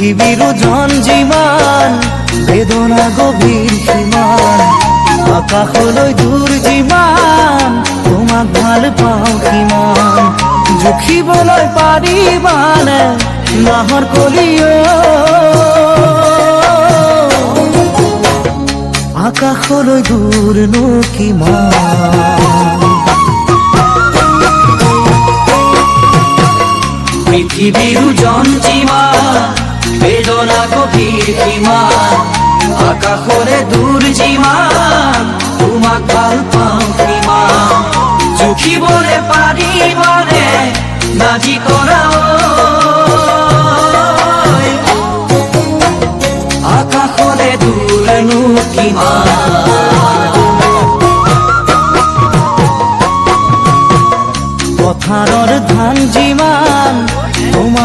পৃথিবীর ওজন যিমান বেদনা গভীর সীমান আকাশলৈ দূৰ যিমান তোমাক ভাল পাওঁ কিমান জুখিবলৈ পাৰিবানে নাহৰ কলিও আকাশলৈ দূৰনো কিমান পৃথিবীর ওজন যিমান বেদনা গভীর সীমান আকাশলে দূৰ যিমান তোমাক ভাল পাওঁ কিমান জুখিবলে পাৰিবানে নাজি কৰা আকাশলে দূৰনো কিমান পথাৰৰ ধান যিমান তোমাৰ